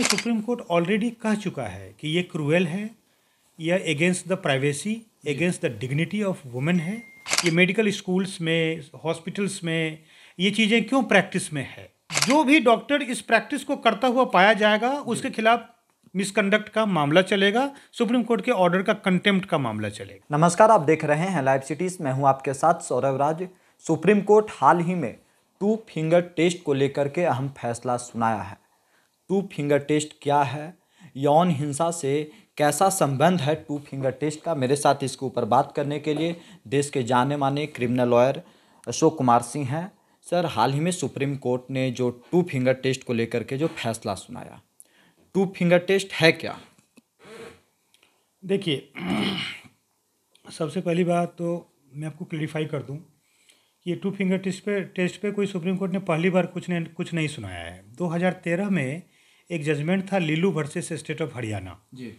Supreme court already कह चुका है कि ये क्रूएल है, यह against the privacy, against the dignity of women है। ये मेडिकल स्कूल्स में, हॉस्पिटल्स में ये चीज़ें क्यों प्रैक्टिस में है? जो भी डॉक्टर इस प्रैक्टिस को करता हुआ पाया जाएगा उसके खिलाफ मिसकंडक्ट का मामला चलेगा, सुप्रीम कोर्ट के ऑर्डर का कंटेम्प्ट का मामला चलेगा। नमस्कार, आप देख रहे हैं लाइव सिटीज। मैं हूं आपके साथ सौरभ राज। सुप्रीम कोर्ट हाल ही में 2 फिंगर टेस्ट को लेकर के अहम फैसला सुनाया है। 2 फिंगर टेस्ट क्या है, यौन हिंसा से कैसा संबंध है 2 फिंगर टेस्ट का? मेरे साथ इसके ऊपर बात करने के लिए देश के जाने माने क्रिमिनल लॉयर अशोक कुमार सिंह हैं। सर, हाल ही में सुप्रीम कोर्ट ने जो 2 फिंगर टेस्ट को लेकर के जो फैसला सुनाया, 2 फिंगर टेस्ट है क्या? देखिए, सबसे पहली बात तो मैं आपको क्लैरिफाई कर दूं कि ये 2 फिंगर टेस्ट पे कोई सुप्रीम कोर्ट ने पहली बार कुछ नहीं सुनाया है। 2013 में एक जजमेंट था लीलू वर्सेस स्टेट ऑफ हरियाणा जी।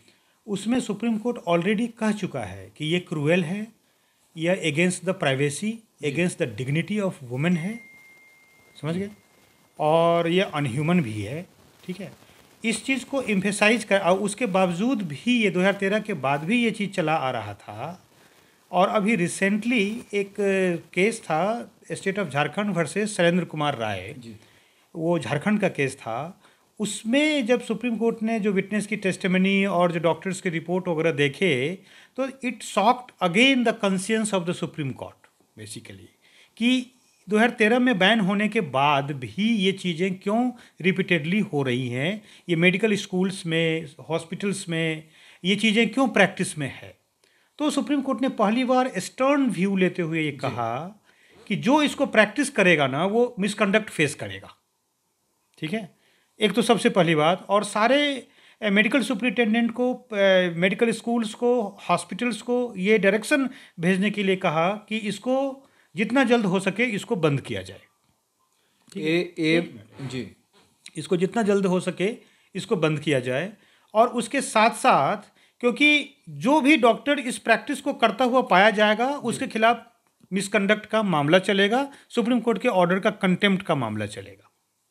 उसमें सुप्रीम कोर्ट ऑलरेडी कह चुका है कि ये क्रूएल है, यह against the privacy, against the dignity of women है, समझ गए, और ये अनह्यूमन भी है। ठीक है, इस चीज़ को एम्फेसाइज कर, और उसके बावजूद भी ये 2013 के बाद भी ये चीज़ चला आ रहा था। और अभी रिसेंटली एक केस था state of Jharkhand versus Shailendra Kumar Rai, वो झारखंड का केस था। उसमें जब सुप्रीम कोर्ट ने जो विटनेस की टेस्टिमनी और जो डॉक्टर्स की रिपोर्ट वगैरह देखे तो it shocked again the conscience of the Supreme Court basically, कि 2013 में बैन होने के बाद भी ये चीज़ें क्यों रिपीटेडली हो रही हैं, ये मेडिकल स्कूल्स में, हॉस्पिटल्स में ये चीज़ें क्यों प्रैक्टिस में है। तो सुप्रीम कोर्ट ने पहली बार स्टर्न व्यू लेते हुए ये कहा कि जो इसको प्रैक्टिस करेगा ना वो मिसकंडक्ट फेस करेगा। ठीक है, एक तो सबसे पहली बात। और सारे मेडिकल सुपरिटेंडेंट को, मेडिकल स्कूल्स को, हॉस्पिटल्स को ये डायरेक्शन भेजने के लिए कहा कि इसको जितना जल्द हो सके इसको बंद किया जाए। जी, इसको जितना जल्द हो सके इसको बंद किया जाए। और उसके साथ साथ क्योंकि जो भी डॉक्टर इस प्रैक्टिस को करता हुआ पाया जाएगा उसके खिलाफ मिसकंडक्ट का मामला चलेगा, सुप्रीम कोर्ट के ऑर्डर का कंटेम्प्ट का मामला चलेगा।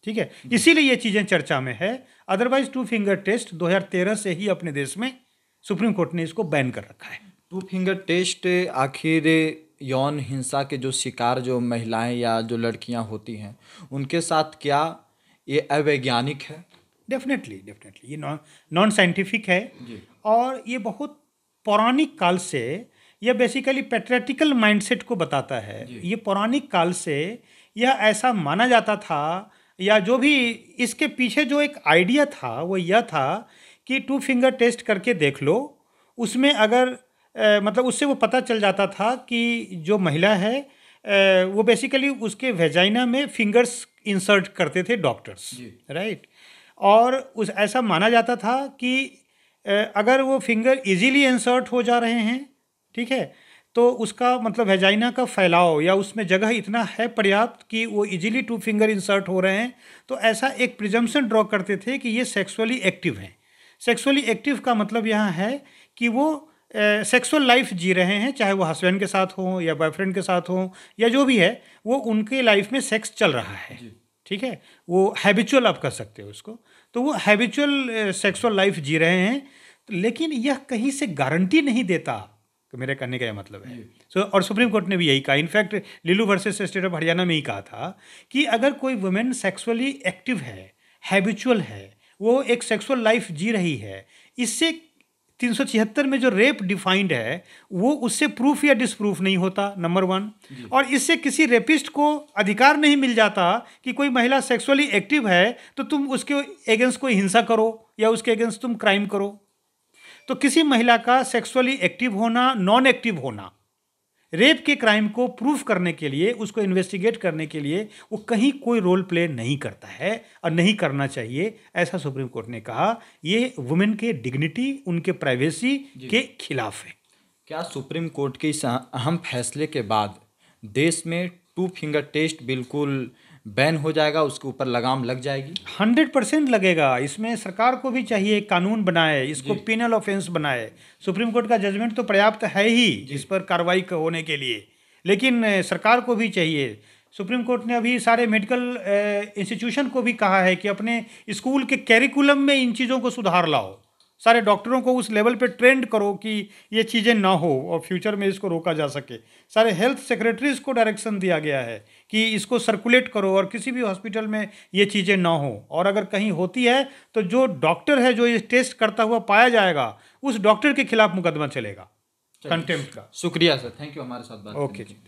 ठीक है, इसीलिए ये चीज़ें चर्चा में है। अदरवाइज 2 फिंगर टेस्ट 2013 से ही अपने देश में सुप्रीम कोर्ट ने इसको बैन कर रखा है। 2 फिंगर टेस्ट आखिर यौन हिंसा के जो शिकार जो महिलाएं या जो लड़कियां होती हैं उनके साथ क्या ये अवैज्ञानिक है? डेफिनेटली ये नॉन साइंटिफिक है। और ये बहुत पौराणिक काल से, यह बेसिकली पैट्रियटिकल माइंडसेट को बताता है। ये पौराणिक काल से यह ऐसा माना जाता था, या जो भी इसके पीछे जो एक आइडिया था वो यह था कि 2 फिंगर टेस्ट करके देख लो, उसमें अगर मतलब उससे वो पता चल जाता था कि जो महिला है वो बेसिकली उसके वेजाइना में फिंगर्स इंसर्ट करते थे डॉक्टर्स, राइट। और उस ऐसा माना जाता था कि अगर वो फिंगर इजीली इंसर्ट हो जा रहे हैं, ठीक है, तो उसका मतलब वेजाइना का फैलाव या उसमें जगह इतना है पर्याप्त कि वो इजीली 2 फिंगर इंसर्ट हो रहे हैं, तो ऐसा एक प्रिजम्पशन ड्रॉ करते थे कि ये सेक्सुअली एक्टिव हैं। सेक्सुअली एक्टिव का मतलब यहाँ है कि वो सेक्सुअल लाइफ जी रहे हैं, चाहे वो हस्बैंड के साथ हों या बॉयफ्रेंड के साथ हों या जो भी है, वो उनके लाइफ में सेक्स चल रहा है। ठीक है, वो हैबिचुअल आप कह सकते हो उसको, तो वो हैबिचुअल सेक्सुअल लाइफ जी रहे हैं। लेकिन यह कहीं से गारंटी नहीं देता, तो मेरे कहने का यह मतलब है। और सुप्रीम कोर्ट ने भी यही कहा, in fact Lillu versus state of Haryana में ही कहा था कि अगर कोई वुमेन सेक्सुअली एक्टिव है, हैबिचुअल है, वो एक सेक्सुअल लाइफ जी रही है, इससे 376 में जो रेप डिफाइंड है वो उससे प्रूफ या डिसप्रूफ नहीं होता, नंबर 1। और इससे किसी रेपिस्ट को अधिकार नहीं मिल जाता कि कोई महिला सेक्सुअली एक्टिव है तो तुम उसके अगेंस्ट कोई हिंसा करो या उसके अगेंस्ट तुम क्राइम करो। तो किसी महिला का सेक्सुअली एक्टिव होना, नॉन एक्टिव होना, रेप के क्राइम को प्रूफ करने के लिए, उसको इन्वेस्टिगेट करने के लिए वो कहीं कोई रोल प्ले नहीं करता है और नहीं करना चाहिए, ऐसा सुप्रीम कोर्ट ने कहा। ये वुमेन के डिग्निटी, उनके प्राइवेसी के खिलाफ है। क्या सुप्रीम कोर्ट के इस अहम फैसले के बाद देश में 2 फिंगर टेस्ट बिल्कुल बैन हो जाएगा, उसके ऊपर लगाम लग जाएगी? 100% लगेगा। इसमें सरकार को भी चाहिए कानून बनाए, इसको पेनल ऑफेंस बनाए। सुप्रीम कोर्ट का जजमेंट तो पर्याप्त है ही इस पर कार्रवाई होने के लिए, लेकिन सरकार को भी चाहिए, सुप्रीम कोर्ट ने अभी सारे मेडिकल इंस्टीट्यूशन को भी कहा है कि अपने स्कूल के कैरिकुलम में इन चीज़ों को सुधार लाओ, सारे डॉक्टरों को उस लेवल पे ट्रेंड करो कि ये चीज़ें ना हो और फ्यूचर में इसको रोका जा सके। सारे हेल्थ सेक्रेटरीज को डायरेक्शन दिया गया है कि इसको सर्कुलेट करो और किसी भी हॉस्पिटल में ये चीज़ें ना हो, और अगर कहीं होती है तो जो डॉक्टर है जो ये टेस्ट करता हुआ पाया जाएगा उस डॉक्टर के खिलाफ मुकदमा चलेगा कंटेम्प्ट का। शुक्रिया सर, थैंक यू हमारे साथ बात करने ओके के लिए। जी।